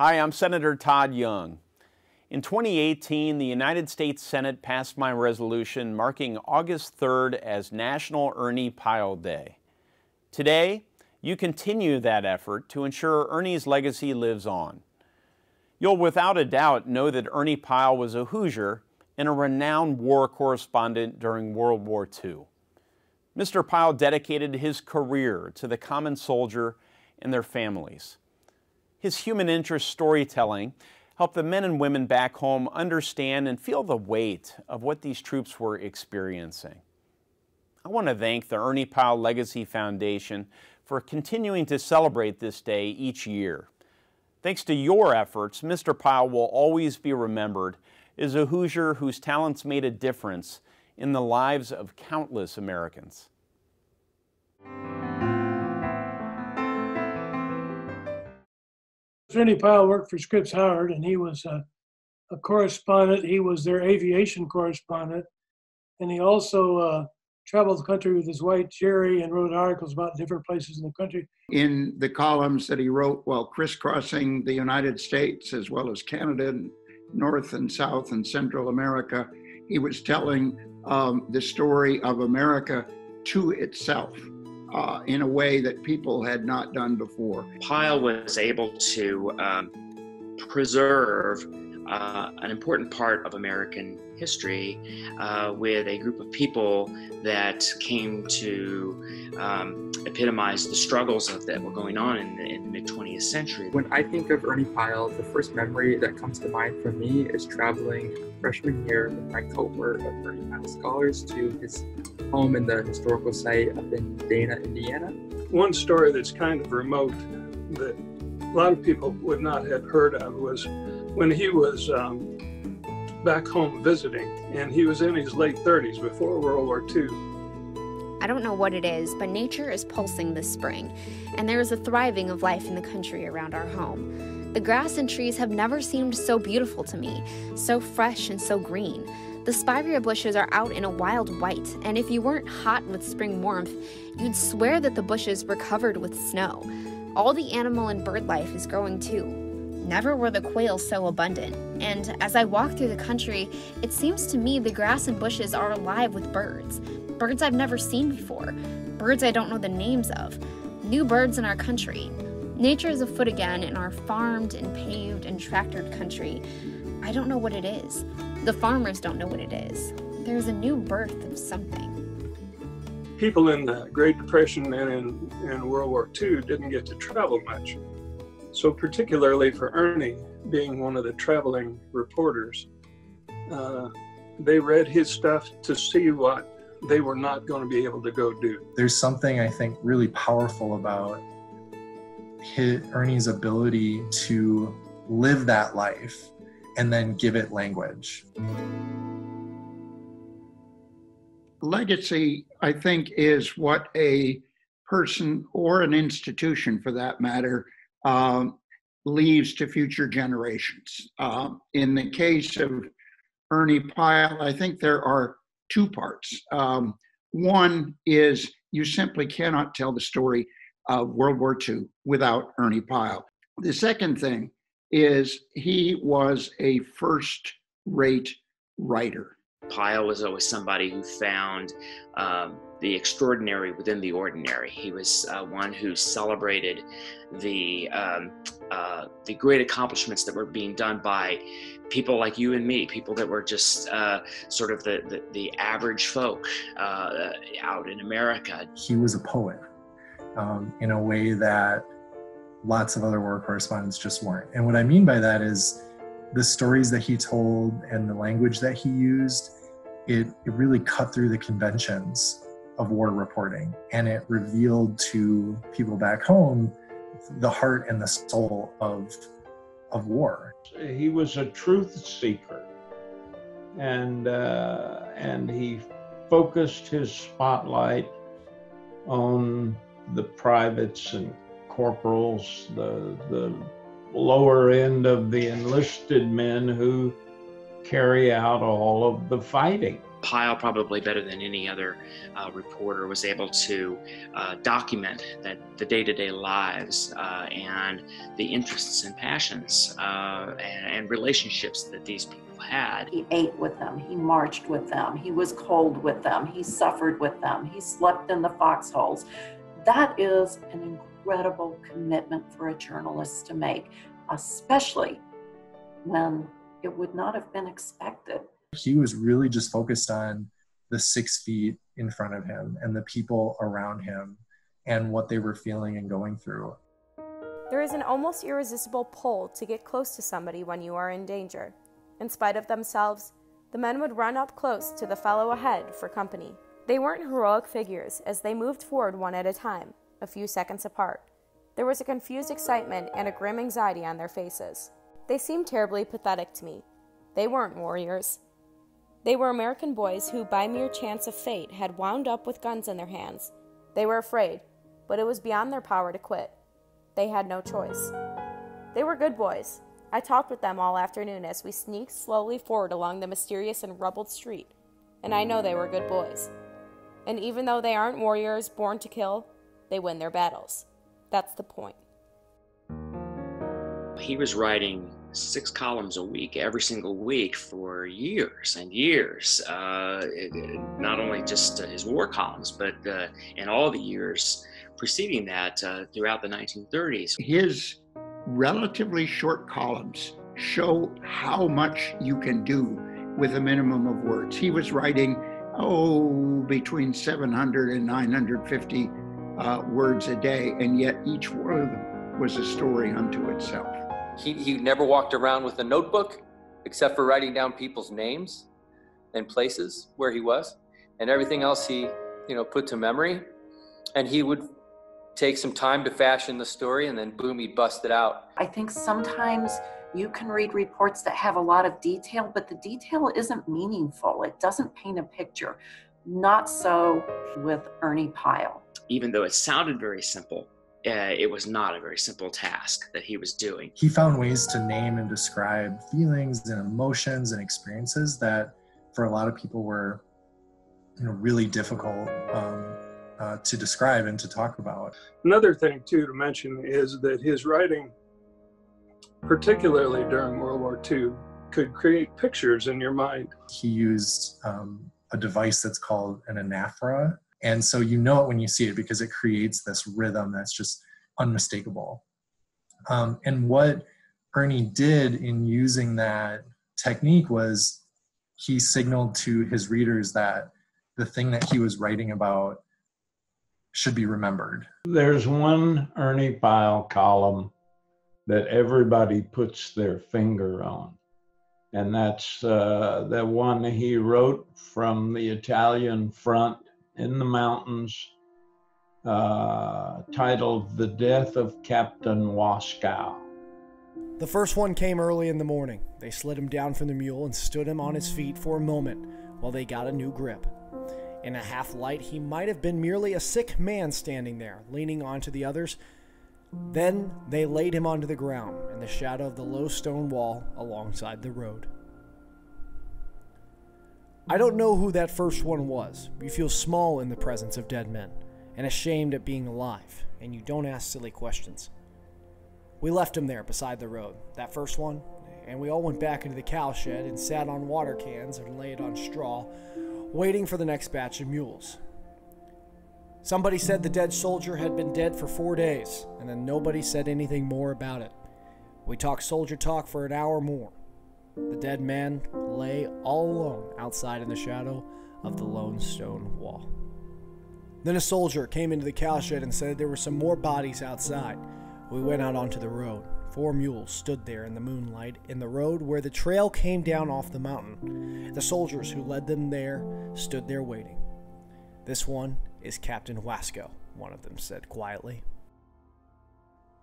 Hi, I'm Senator Todd Young. In 2018, the United States Senate passed my resolution marking August 3rd as National Ernie Pyle Day. Today, you continue that effort to ensure Ernie's legacy lives on. You'll without a doubt know that Ernie Pyle was a Hoosier and a renowned war correspondent during World War II. Mr. Pyle dedicated his career to the common soldier and their families. His human interest storytelling helped the men and women back home understand and feel the weight of what these troops were experiencing. I want to thank the Ernie Pyle Legacy Foundation for continuing to celebrate this day each year. Thanks to your efforts, Mr. Pyle will always be remembered as a Hoosier whose talents made a difference in the lives of countless Americans. Ernie Pyle worked for Scripps Howard, and he was a correspondent. He was their aviation correspondent, and he also traveled the country with his wife, Jerry, and wrote articles about different places in the country. In the columns that he wrote while crisscrossing the United States as well as Canada, North and South and Central America, he was telling the story of America to itself in a way that people had not done before. Pyle was able to preserve an important part of American history with a group of people that came to epitomize the struggles that were going on in the mid-20th century. When I think of Ernie Pyle, the first memory that comes to mind for me is traveling freshman year with my cohort of Ernie Pyle scholars to his home in the historical site up in Dana, Indiana. One story that's kind of remote that a lot of people would not have heard of was when he was back home visiting, and he was in his late 30s before World War II. I don't know what it is, but nature is pulsing this spring, and there is a thriving of life in the country around our home. The grass and trees have never seemed so beautiful to me, so fresh and so green. The spirea bushes are out in a wild white, and if you weren't hot with spring warmth, you'd swear that the bushes were covered with snow. All the animal and bird life is growing too. Never were the quails so abundant, and as I walk through the country, it seems to me the grass and bushes are alive with birds. Birds I've never seen before, birds I don't know the names of, new birds in our country. Nature is afoot again in our farmed and paved and tractored country. I don't know what it is. The farmers don't know what it is. There's a new birth of something. People in the Great Depression and in World War II didn't get to travel much. So particularly for Ernie, being one of the traveling reporters, they read his stuff to see what they were not going to be able to go do. There's something I think really powerful about Ernie's ability to live that life and then give it language. Legacy, I think, is what a person or an institution, for that matter, leaves to future generations. In the case of Ernie Pyle, I think there are two parts. One is you simply cannot tell the story of World War II without Ernie Pyle. The second thing is he was a first-rate writer. Pyle was always somebody who found the extraordinary within the ordinary. He was one who celebrated the great accomplishments that were being done by people like you and me, people that were just sort of the average folk out in America. He was a poet in a way that lots of other war correspondents just weren't. And what I mean by that is the stories that he told and the language that he used, it really cut through the conventions of war reporting, and it revealed to people back home the heart and the soul of war. He was a truth seeker, and he focused his spotlight on the privates and corporals, the lower end of the enlisted men who carry out all of the fighting. Pyle, probably better than any other reporter, was able to document the day-to-day lives and the interests and passions and relationships that these people had. He ate with them, he marched with them, he was cold with them, he suffered with them, he slept in the foxholes. That is an incredible commitment for a journalist to make, especially when it would not have been expected. He was really just focused on the 6 feet in front of him and the people around him and what they were feeling and going through. There is an almost irresistible pull to get close to somebody when you are in danger. In spite of themselves, the men would run up close to the fellow ahead for company. They weren't heroic figures as they moved forward one at a time, a few seconds apart. There was a confused excitement and a grim anxiety on their faces. They seemed terribly pathetic to me. They weren't warriors. They were American boys who, by mere chance of fate, had wound up with guns in their hands. They were afraid, but it was beyond their power to quit. They had no choice. They were good boys. I talked with them all afternoon as we sneaked slowly forward along the mysterious and rubbled street, and I know they were good boys. And even though they aren't warriors born to kill, they win their battles. That's the point. He was writing 6 columns a week, every single week for years and years. Not only just his war columns, but in all the years preceding that throughout the 1930s. His relatively short columns show how much you can do with a minimum of words. He was writing, between 700 and 950 words a day, and yet each one of them was a story unto itself. He never walked around with a notebook except for writing down people's names and places where he was, and everything else he put to memory. And he would take some time to fashion the story, and then boom, he'd bust it out. I think sometimes you can read reports that have a lot of detail, but the detail isn't meaningful. It doesn't paint a picture. Not so with Ernie Pyle. Even though it sounded very simple, it was not a very simple task that he was doing. He found ways to name and describe feelings and emotions and experiences that for a lot of people were really difficult to describe and to talk about. Another thing too to mention is that his writing, particularly during World War II, could create pictures in your mind. He used a device that's called an anaphora. And so you know it when you see it because it creates this rhythm that's just unmistakable. And what Ernie did in using that technique was he signaled to his readers that the thing that he was writing about should be remembered. There's one Ernie Pyle column that everybody puts their finger on. And that's the one he wrote from the Italian front in the mountains, titled The Death of Captain Waskow. The first one came early in the morning. They slid him down from the mule and stood him on his feet for a moment while they got a new grip. In a half light, he might have been merely a sick man standing there, leaning onto the others. Then they laid him onto the ground in the shadow of the low stone wall alongside the road. I don't know who that first one was. You feel small in the presence of dead men and ashamed at being alive, and you don't ask silly questions. We left him there beside the road, that first one, and we all went back into the cow shed and sat on water cans and laid on straw, waiting for the next batch of mules. Somebody said the dead soldier had been dead for 4 days, and then nobody said anything more about it. We talked soldier talk for an hour more. The dead man lay all alone outside in the shadow of the lone stone wall. Then a soldier came into the cowshed and said there were some more bodies outside. We went out onto the road. 4 mules stood there in the moonlight in the road where the trail came down off the mountain. The soldiers who led them there stood there waiting. This one is Captain Waskow, one of them said quietly.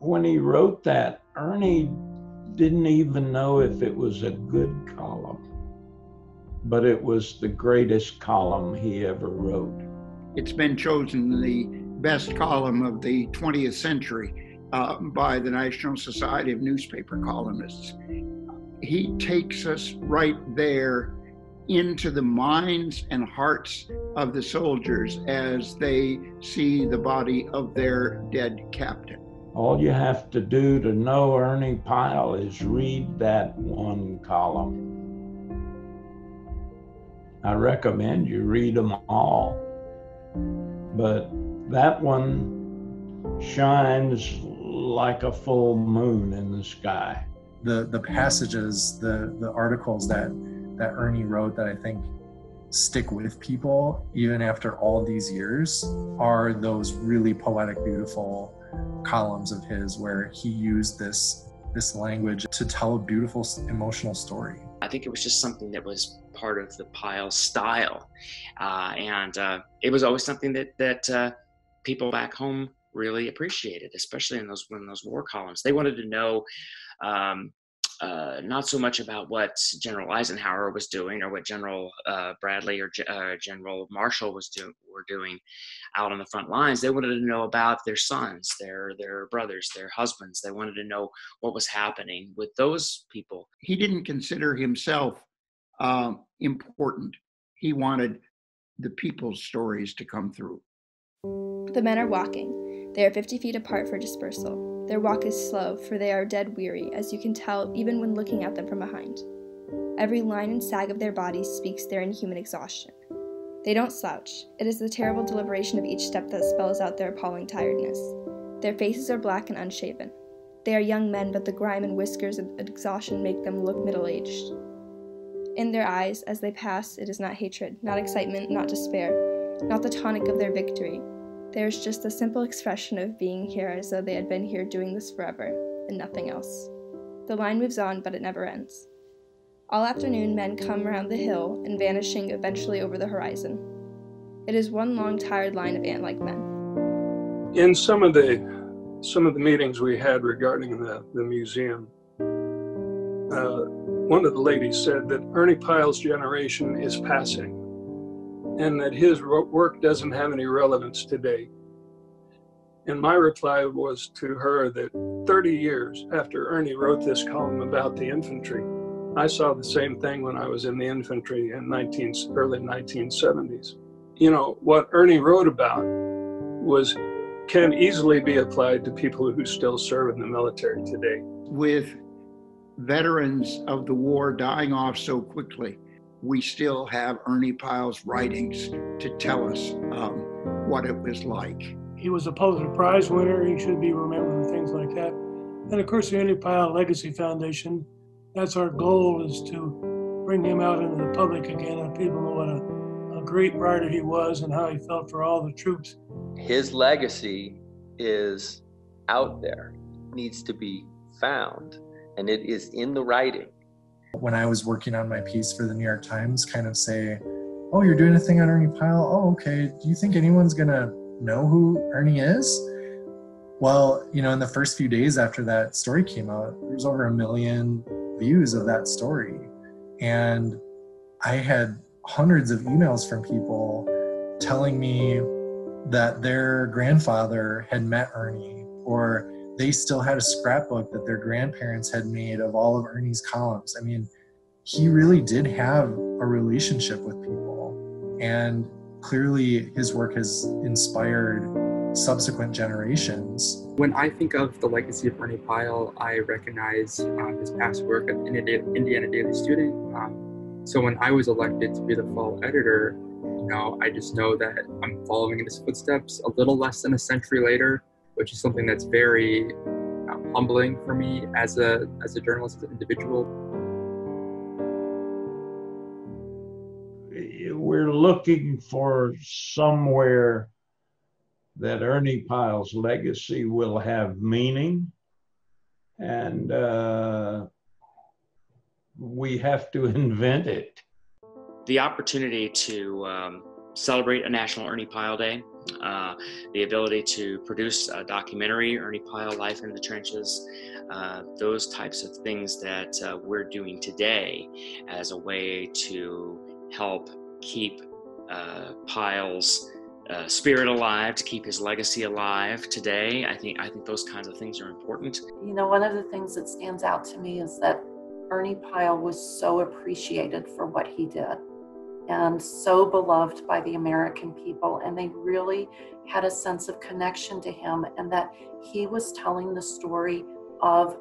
When he wrote that, Ernie didn't even know if it was a good column, but it was the greatest column he ever wrote. It's been chosen the best column of the 20th century by the National Society of Newspaper Columnists. He takes us right there into the minds and hearts of the soldiers as they see the body of their dead captain. All you have to do to know Ernie Pyle is read that one column. I recommend you read them all, but that one shines like a full moon in the sky. The passages, the articles that Ernie wrote that I think stick with people even after all these years are those really poetic, beautiful columns of his where he used this language to tell a beautiful emotional story. I think it was just something that was part of the Pyle style, and it was always something that people back home really appreciated, especially in those war columns. They wanted to know not so much about what General Eisenhower was doing or what General Bradley or General Marshall were doing out on the front lines. They wanted to know about their sons, their brothers, their husbands. They wanted to know what was happening with those people. He didn't consider himself important. He wanted the people's stories to come through. The men are walking. They are 50 feet apart for dispersal. Their walk is slow, for they are dead weary, as you can tell even when looking at them from behind. Every line and sag of their bodies speaks their inhuman exhaustion. They don't slouch. It is the terrible deliberation of each step that spells out their appalling tiredness. Their faces are black and unshaven. They are young men, but the grime and whiskers of exhaustion make them look middle-aged. In their eyes, as they pass, it is not hatred, not excitement, not despair, not the tonic of their victory. There is just a simple expression of being here as though they had been here doing this forever, and nothing else. The line moves on, but it never ends. All afternoon, men come around the hill and vanishing eventually over the horizon. It is one long, tired line of ant-like men. In some of the meetings we had regarding the museum, one of the ladies said that Ernie Pyle's generation is passing and that his work doesn't have any relevance today. And my reply was to her that 30 years after Ernie wrote this column about the infantry, I saw the same thing when I was in the infantry in early 1970s. You know, what Ernie wrote about can easily be applied to people who still serve in the military today. With veterans of the war dying off so quickly, we still have Ernie Pyle's writings to tell us what it was like. He was a Pulitzer Prize winner. He should be remembered for things like that. And of course, the Ernie Pyle Legacy Foundation, that's our goal, is to bring him out into the public again and people know what a great writer he was and how he felt for all the troops. His legacy is out there, needs to be found, and it is in the writing. When I was working on my piece for the New York Times, kind of say, oh, you're doing a thing on Ernie Pyle? Oh, okay. Do you think anyone's going to know who Ernie is? Well, you know, in the first few days after that story came out, there was over 1 million views of that story. And I had hundreds of emails from people telling me that their grandfather had met Ernie, or they still had a scrapbook that their grandparents had made of all of Ernie's columns. I mean, he really did have a relationship with people, and clearly his work has inspired subsequent generations. When I think of the legacy of Ernie Pyle, I recognize his past work at Indiana Daily Student. So when I was elected to be the fall editor, you know, I just know that I'm following in his footsteps a little less than a century later, which is something that's very humbling for me as a journalist, as an individual. We're looking for somewhere that Ernie Pyle's legacy will have meaning, and we have to invent it. The opportunity to celebrate a National Ernie Pyle Day, the ability to produce a documentary, Ernie Pyle, Life in the Trenches, those types of things that we're doing today as a way to help keep Pyle's spirit alive, to keep his legacy alive today. I think those kinds of things are important. You know, one of the things that stands out to me is that Ernie Pyle was so appreciated for what he did. and so beloved by the American people. And they really had a sense of connection to him, and that he was telling the story of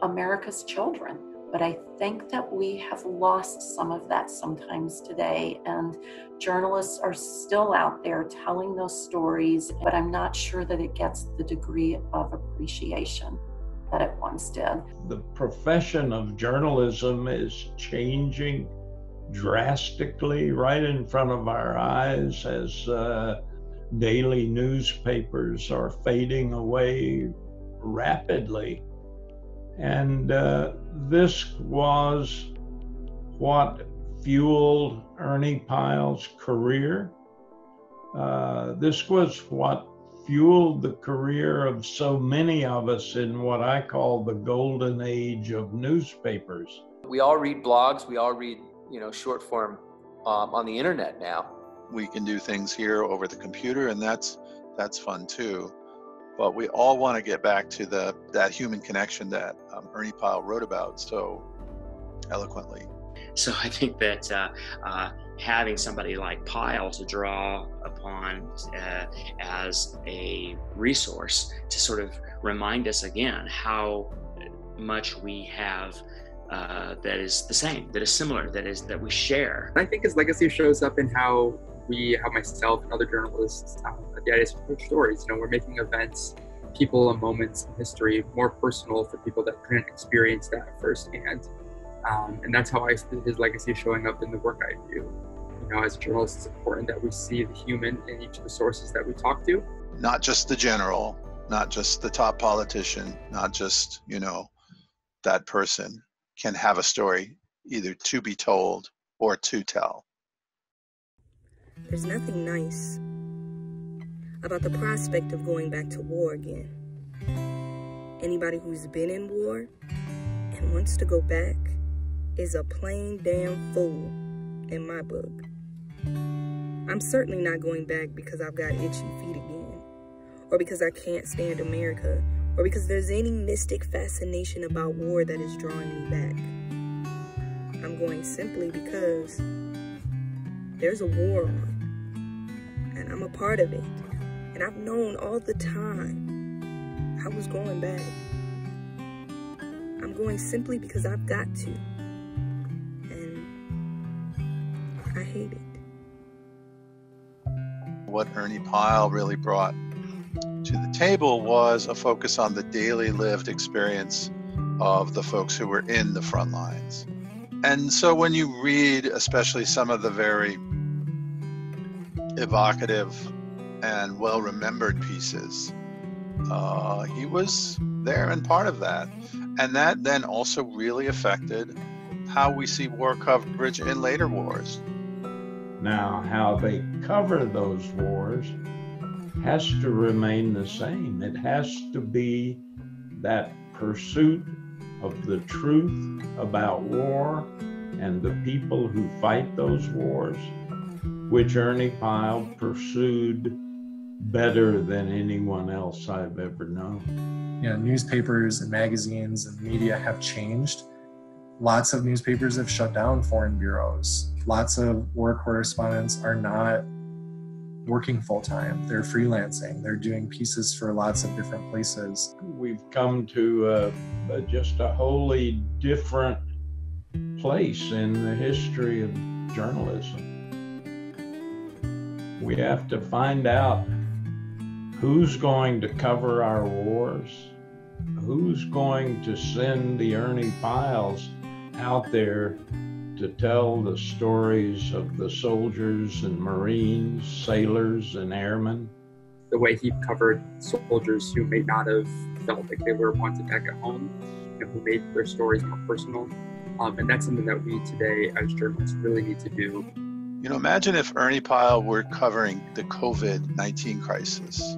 America's children. But I think that we have lost some of that sometimes today, and journalists are still out there telling those stories, but I'm not sure that it gets the degree of appreciation that it once did. The profession of journalism is changing drastically right in front of our eyes as daily newspapers are fading away rapidly. And this was what fueled Ernie Pyle's career. This was what fueled the career of so many of us in what I call the golden age of newspapers. We all read blogs, we all read, short form on the internet now. We can do things here over the computer, and that's fun too. But we all want to get back to that human connection that Ernie Pyle wrote about so eloquently. So I think that having somebody like Pyle to draw upon as a resource to sort of remind us again how much we have that is the same, that is similar, that we share. I think his legacy shows up in how myself and other journalists at the Ideas for Stories, we're making events, people and moments in history more personal for people that couldn't experience that firsthand. And that's how I see his legacy showing up in the work I do. As a journalist, it's important that we see the human in each of the sources that we talk to. Not just the general, not just the top politician, not just, that person can have a story either to be told or to tell. There's nothing nice about the prospect of going back to war again. Anybody who's been in war and wants to go back is a plain damn fool in my book. I'm certainly not going back because I've got itchy feet again, or because I can't stand America, or because there's any mystic fascination about war that is drawing me back. I'm going simply because there's a war on, and I'm a part of it, and I've known all the time I was going back. I'm going simply because I've got to, and I hate it. What Ernie Pyle really brought to the table was a focus on the daily lived experience of the folks who were in the front lines. And so when you read, especially some of the very evocative and well-remembered pieces, he was there and part of that. And that then also really affected how we see war coverage in later wars. Now, how they cover those wars has to remain the same. It has to be that pursuit of the truth about war and the people who fight those wars, which Ernie Pyle pursued better than anyone else I've ever known. Newspapers and magazines and media have changed. Lots of newspapers have shut down foreign bureaus. Lots of war correspondents are not working full-time. They're freelancing. They're doing pieces for lots of different places. We've come to just a wholly different place in the history of journalism. We have to find out who's going to cover our wars, who's going to send the Ernie Pyles out there to tell the stories of the soldiers and Marines, sailors and airmen. The way he covered soldiers who may not have felt like they were wanted back at home, who made their stories more personal. And that's something that we today as journalists really need to do. Imagine if Ernie Pyle were covering the COVID-19 crisis.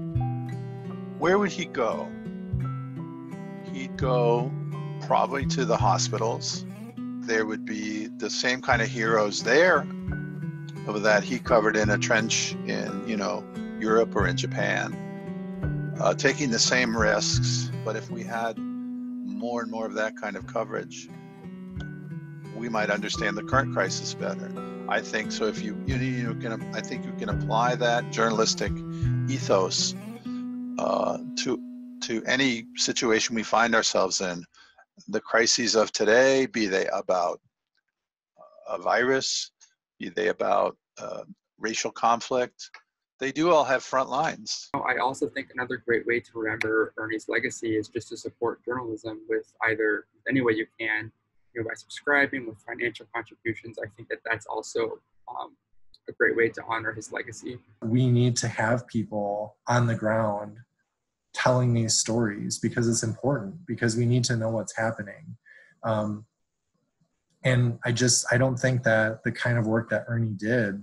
Where would he go? He'd go probably to the hospitals. There would be the same kind of heroes there that he covered in a trench in, Europe or in Japan, taking the same risks. But if we had more and more of that kind of coverage, we might understand the current crisis better. I think so. If you can, I think you can apply that journalistic ethos to any situation we find ourselves in. The crises of today, be they about a virus, be they about racial conflict, they do all have front lines. I also think another great way to remember Ernie's legacy is just to support journalism with either any way you can, by subscribing, with financial contributions. I think that that's also a great way to honor his legacy. We need to have people on the ground telling these stories because it's important, because we need to know what's happening. And I don't think that the kind of work that Ernie did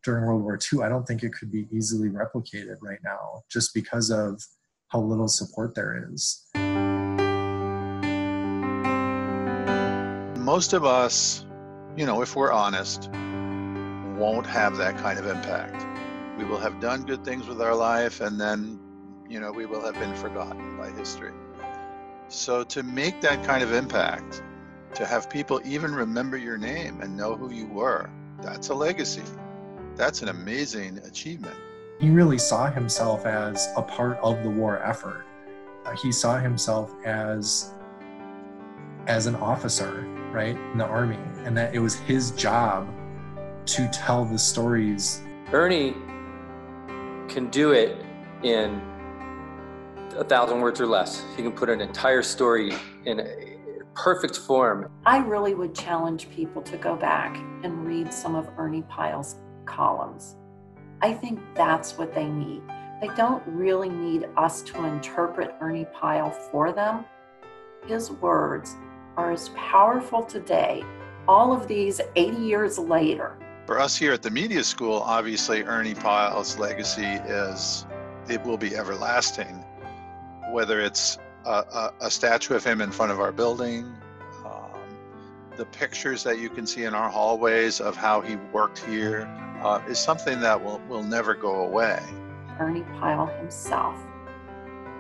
during World War II, I don't think it could be easily replicated right now, just because of how little support there is. Most of us, if we're honest, won't have that kind of impact. We will have done good things with our life, and then, we will have been forgotten by history. So to make that kind of impact, to have people even remember your name and know who you were, that's a legacy. That's an amazing achievement. He really saw himself as a part of the war effort. He saw himself as an officer, right, in the Army, and that it was his job to tell the stories. Ernie can do it in 1,000 words or less. He can put an entire story in a perfect form. I really would challenge people to go back and read some of Ernie Pyle's columns. I think that's what they need. They don't really need us to interpret Ernie Pyle for them. His words are as powerful today, all of these 80 years later. For us here at the Media School, obviously Ernie Pyle's legacy it will be everlasting. Whether it's a statue of him in front of our building, the pictures that you can see in our hallways of how he worked here is something that will never go away. Ernie Pyle himself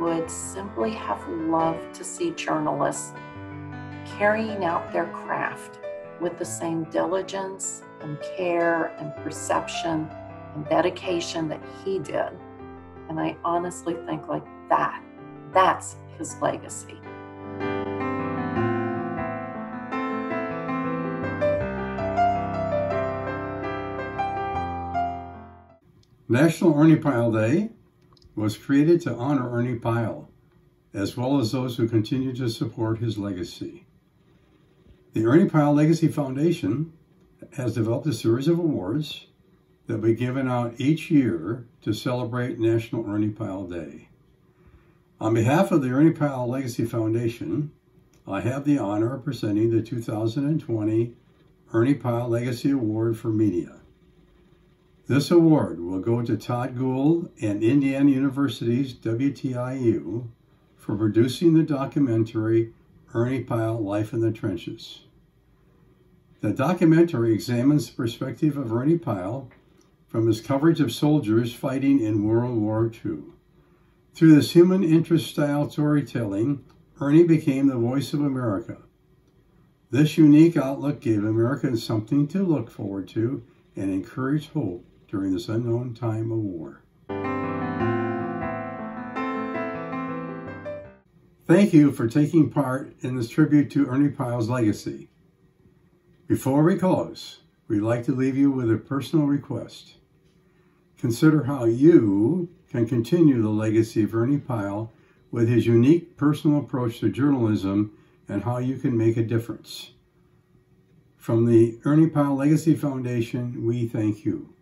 would simply have loved to see journalists carrying out their craft with the same diligence and care and perception and dedication that he did. And I honestly think that's his legacy. National Ernie Pyle Day was created to honor Ernie Pyle, as well as those who continue to support his legacy. The Ernie Pyle Legacy Foundation has developed a series of awards that will be given out each year to celebrate National Ernie Pyle Day. On behalf of the Ernie Pyle Legacy Foundation, I have the honor of presenting the 2020 Ernie Pyle Legacy Award for Media. This award will go to Todd Gould and Indiana University's WTIU for producing the documentary Ernie Pyle, Life in the Trenches. The documentary examines the perspective of Ernie Pyle from his coverage of soldiers fighting in World War II. Through this human interest style storytelling, Ernie became the voice of America. This unique outlook gave Americans something to look forward to and encouraged hope during this unknown time of war. Thank you for taking part in this tribute to Ernie Pyle's legacy. Before we close, we'd like to leave you with a personal request. Consider how you can continue the legacy of Ernie Pyle with his unique personal approach to journalism and how you can make a difference. From the Ernie Pyle Legacy Foundation, we thank you.